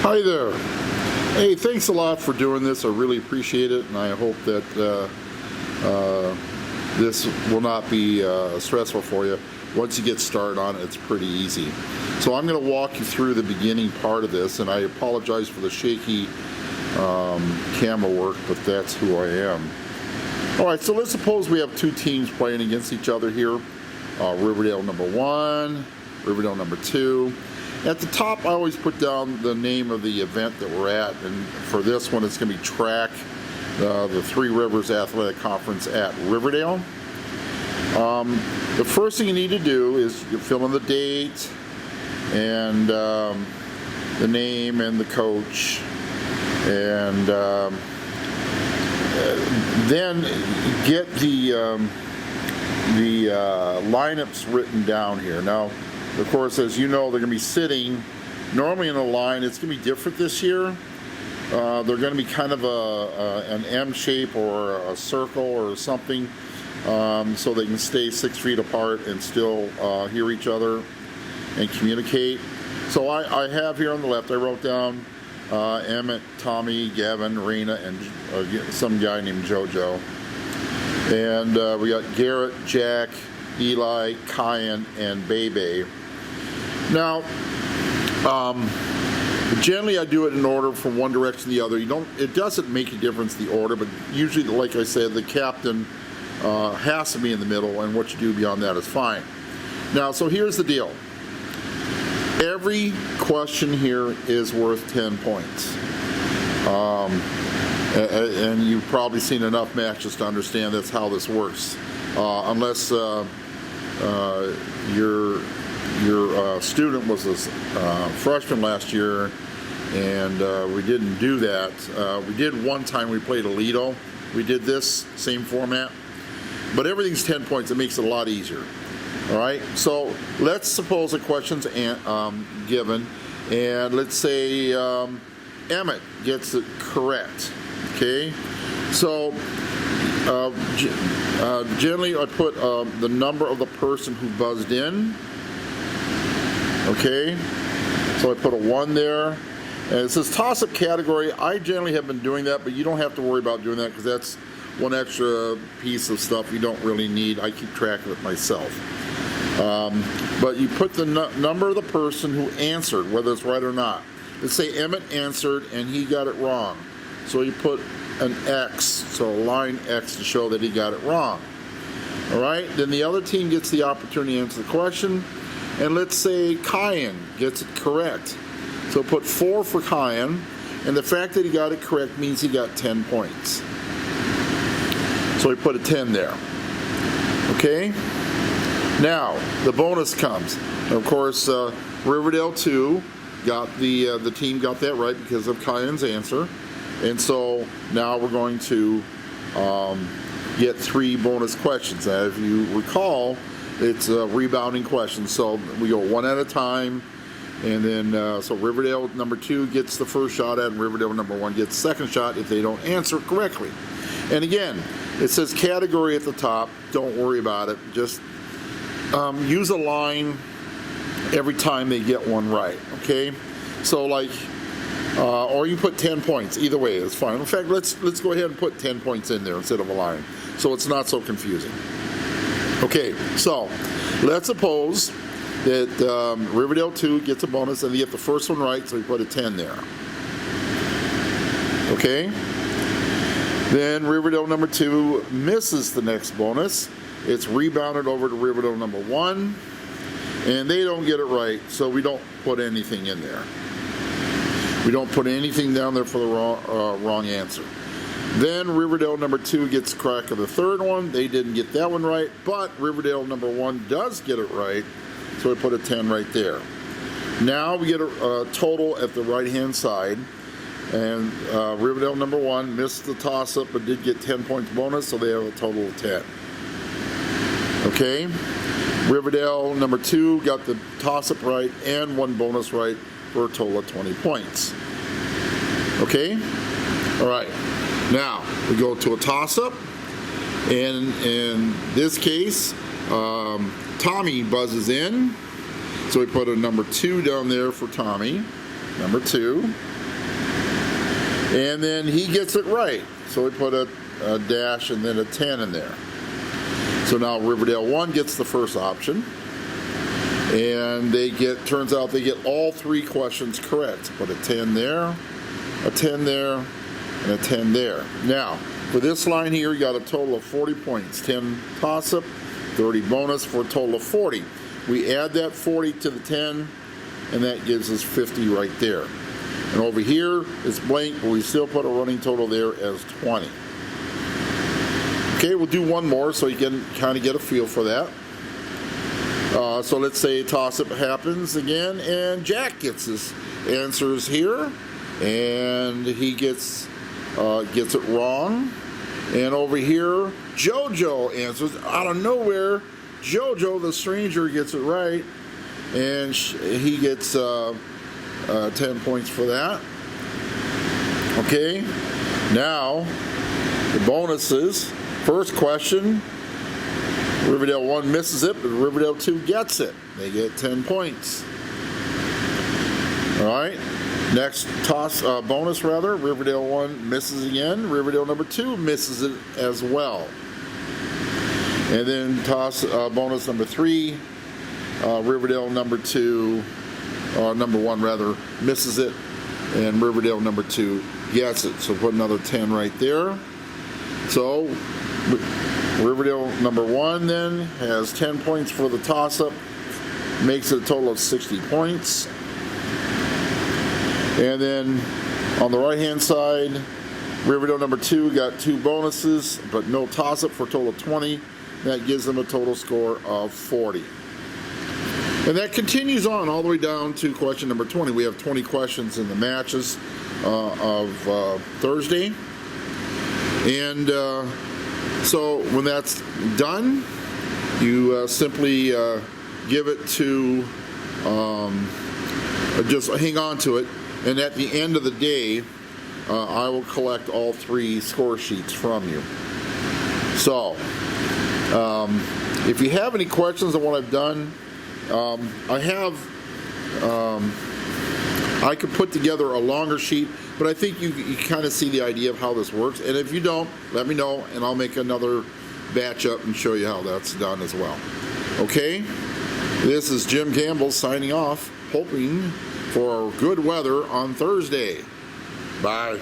Hi there. Hey, thanks a lot for doing this. I really appreciate it, and I hope that this will not be stressful for you. Once you get started on it, it's pretty easy. So I'm going to walk you through the beginning part of this, and I apologize for the shaky camera work, but that's who I am. All right, so let's suppose we have two teams playing against each other here. Riverdale number 1, Riverdale number 2. At the top, I always put down the name of the event that we're at, and for this one, it's going to be TRAC, the Three Rivers Athletic Conference at Riverdale. The first thing you need to do is you fill in the date and the name and the coach, and then get the lineups written down here. Now, of course, as you know, they're going to be sitting normally in a line. It's going to be different this year. They're going to be kind of an M shape or a circle or something, so they can stay 6 feet apart and still hear each other and communicate. So I have here on the left, I wrote down Emmett, Tommy, Gavin, Raina, and some guy named JoJo. And we got Garrett, Jack, Eli, Kyan, and Bebe. Now, generally I do it in order from one direction to the other. It doesn't make a difference the order, but usually, like I said, the captain has to be in the middle, and what you do beyond that is fine. Now, so here's the deal. Every question here is worth 10 points. And you've probably seen enough matches to understand that's how this works. Unless your student was a freshman last year, and we didn't do that. We did one time. We played Alito. We did this same format, but everything's 10 points. It makes it a lot easier. All right. So let's suppose a question's given, and let's say Emmett gets it correct. Okay. So generally, I put the number of the person who buzzed in. Okay, so I put a 1 there, and it says toss-up category. I generally have been doing that, but you don't have to worry about doing that because that's one extra piece of stuff you don't really need. I keep track of it myself. But you put the number of the person who answered, whether it's right or not. Let's say Emmett answered and he got it wrong, so you put an X, so a line X to show that he got it wrong. All right, then the other team gets the opportunity to answer the question. And let's say Kyan gets it correct. So put 4 for Kyan, and the fact that he got it correct means he got 10 points. So we put a 10 there. Okay? Now, the bonus comes. And of course, Riverdale 2 got the team got that right because of Kyan's answer. And so now we're going to get 3 bonus questions. Now, if you recall, it's a rebounding question, so we go one at a time, and then so Riverdale number 2 gets the first shot at, and Riverdale number 1 gets the second shot if they don't answer correctly. And again, it says category at the top. Don't worry about it. Just use a line every time they get one right. Okay, so like, or you put 10 points. Either way, it's fine. In fact, let's go ahead and put 10 points in there instead of a line, so it's not so confusing. Okay, so let's suppose that Riverdale 2 gets a bonus and they get the first one right, so we put a 10 there. Okay? Then Riverdale number 2 misses the next bonus. It's rebounded over to Riverdale number 1, and they don't get it right, so we don't put anything in there. We don't put anything down there for the wrong answer. Then Riverdale number 2 gets crack of the third one. They didn't get that one right, but Riverdale number 1 does get it right, so we put a 10 right there. Now we get a total at the right-hand side, and Riverdale number 1 missed the toss-up but did get 10 points bonus, so they have a total of 10. Okay? Riverdale number 2 got the toss-up right and 1 bonus right for a total of 20 points. Okay? All right. Now, we go to a toss-up, and in this case, Tommy buzzes in, so we put a number 2 down there for Tommy, number 2. And then he gets it right. So we put a dash and then a 10 in there. So now Riverdale 1 gets the first option. And turns out they get all 3 questions correct. Put a 10 there, a 10 there, and a 10 there. Now, for this line here, you got a total of 40 points. 10 toss-up, 30 bonus for a total of 40. We add that 40 to the 10, and that gives us 50 right there. And over here, it's blank, but we still put a running total there as 20. Okay, we'll do one more so you can kind of get a feel for that. So let's say toss-up happens again, and Jack gets his answers here, and he gets it wrong. And over here, JoJo answers out of nowhere. JoJo, the stranger, gets it right, and he gets 10 points for that. Okay, now the bonuses. First question, Riverdale 1 misses it, but Riverdale 2 gets it. They get 10 points. All right, next bonus, Riverdale 1 misses again. Riverdale number 2 misses it as well. And then bonus number 3, Riverdale number 1 misses it, and Riverdale number 2 gets it. So put another 10 right there. So Riverdale number 1 then has 10 points for the toss-up, makes it a total of 60 points. And then on the right-hand side, Riverdale number 2 got 2 bonuses, but no toss-up for a total of 20. That gives them a total score of 40. And that continues on all the way down to question number 20. We have 20 questions in the matches of Thursday. And so when that's done, you simply give it to, just hang on to it. And at the end of the day, I will collect all 3 score sheets from you. So, if you have any questions on what I've done, I could put together a longer sheet, but I think you kind of see the idea of how this works. And if you don't, let me know, and I'll make another batch up and show you how that's done as well. Okay? This is Jim Campbell signing off, hoping for good weather on Thursday. Bye.